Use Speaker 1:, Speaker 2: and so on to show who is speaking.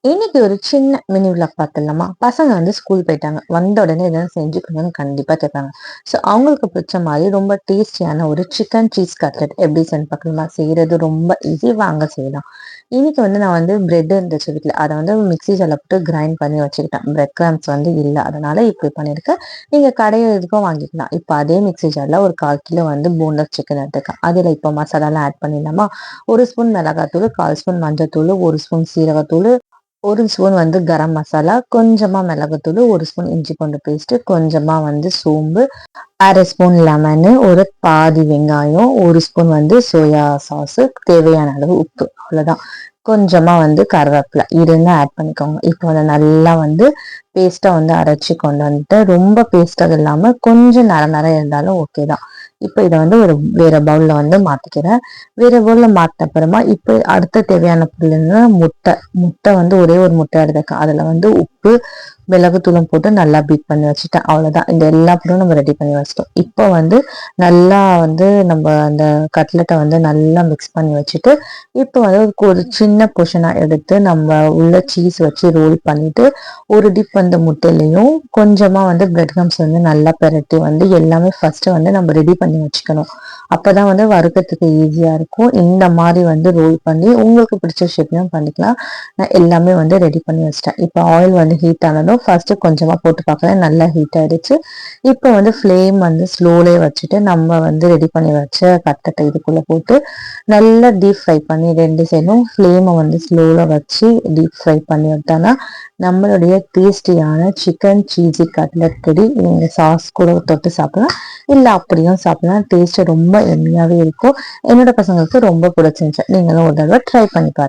Speaker 1: இன்னைக்கு ஒரு சின்ன மினி விளாக் பார்த்துடலாமா? பசங்க வந்து ஸ்கூல் போயிட்டாங்க. வந்த உடனே எதாவது செஞ்சு குடுங்கன்னு கண்டிப்பா கேட்பாங்க. ஸோ அவங்களுக்கு பிடிச்ச மாதிரி ரொம்ப டேஸ்டியான ஒரு சிக்கன் சீஸ் கட்லெட் எப்படி செஞ்சு பார்க்கணுமா? செய்யறது ரொம்ப ஈஸி, வாங்க செய்யலாம். இன்னைக்கு வந்து நான் வந்து பிரெட் இருந்துச்சு வீட்ல. அத வந்து மிக்ஸி ஜார்ல போட்டு கிரைண்ட் பண்ணி வச்சுக்கிட்டேன். பிரெட் கிரம்ப்ஸ் வந்து இல்ல. அதனால இப்படி பண்ணியிருக்கேன். நீங்க கடையில எதுக்கும் வாங்கிக்கலாம். இப்ப அதே மிக்ஸி ஜார்ல ஒரு 1/4 கிலோ வந்து போன்லெஸ் சிக்கன் எடுத்துருக்கேன். அதுல இப்போ மசாலாலாம் ஆட் பண்ணிடலாமா? 1 ஸ்பூன் மிளகாத்தூள், 1/4 ஸ்பூன் மஞ்சள்தூள், 1 ஸ்பூன் சீரகத்தூள், 1 ஸ்பூன் வந்து கரம் மசாலா, கொஞ்சமா மிளகுத்தூள், 1 ஸ்பூன் இஞ்சி பூண்டு பேஸ்ட், கொஞ்சமா வந்து சோம்பு, 1/2 ஸ்பூன் லெமனு, ஒரு பாதி வெங்காயம், 1 ஸ்பூன் வந்து சோயா சாஸ், தேவையான அளவு உப்பு. அவ்வளவுதான். கொஞ்சமா வந்து கருவேப்பிலை இதுன்னு ஆட் பண்ணிக்கோங்க. இப்போ அதை நல்லா வந்து பேஸ்டா வந்து அரைச்சி கொண்டு வந்துட்டு, ரொம்ப பேஸ்டா இல்லாம கொஞ்சம் நர இருந்தாலும் ஓகே தான். இப்போ இதை வந்து ஒரு வேற பவுல்ல வந்து மாத்திக்கிறேன். வேற பவுல்ல மாத்தின அப்புறமா இப்போ அடுத்த தேவையான பொருள் என்ன, முட்டை. முட்டை வந்து ஒரே ஒரு முட்டை எடுத்துக்கேன். அதுல வந்து உப்பு, மிளகுத்தூளும் போட்டு நல்லா பீட் பண்ணி வச்சுட்டேன். அவ்வளவுதான். இந்த எல்லா பொருளும் நம்ம ரெடி பண்ணி வச்சிட்டோம். இப்போ வந்து நல்லா வந்து நம்ம அந்த கட்லெட்டை வந்து நல்லா மிக்ஸ் பண்ணி வச்சுட்டு, இப்போ வந்து ஒரு சின்ன பொர்ஷனா எடுத்து நம்ம உள்ள சீஸ் வச்சு ரோல் பண்ணிட்டு, ஒரு டிப் வந்து முட்டையிலையும் கொஞ்சமா வந்து பிரெட் கிரம்ஸ் வந்து நல்லா பெரட்டி வந்து எல்லாமே ஃபர்ஸ்ட் வந்து நம்ம ரெடி பண்ணி வச்சுக்கணும். அப்பதான் வந்து வறுக்கிறதுக்கு ஈஸியா இருக்கும். இந்த மாதிரி வந்து ரோல் பண்ணி உங்களுக்கு பிடிச்ச ஷேப்லயும் பண்ணிக்கலாம். நான் எல்லாமே வந்து ரெடி பண்ணி வச்சிட்டேன். இப்போ ஆயில் வந்து ஹீட் ஆனதும் ஃபர்ஸ்ட் கொஞ்சமா போட்டு பார்க்குறேன். நல்லா ஹீட் ஆயிடுச்சு. இப்போ வந்து ஃப்ளேம் வந்து ஸ்லோலே வச்சுட்டு நம்ம வந்து ரெடி பண்ணி வச்ச கட்லெட்டை இதுக்குள்ள போட்டு நல்லா டீப் ஃப்ரை பண்ணி 2 சைடும் ஃப்ளேமை வந்து ஸ்லோல வச்சு டீப் ஃப்ரை பண்ணி விட்டோம்னா நம்மளுடைய டேஸ்டியான சிக்கன் சீஸி கட்லெட் ரெடி. நீங்க சாஸ் கூட தொட்டு சாப்பிடலாம், இல்ல அப்படியும் சாப்பிடலாம். டேஸ்ட் ரொம்ப எம்மியாவே இருக்கும். என்னோட பசங்களுக்கு ரொம்ப பிடிச்சிருந்துச்சு. நீங்களும் ஒரு தடவை ட்ரை பண்ணி பாருங்க.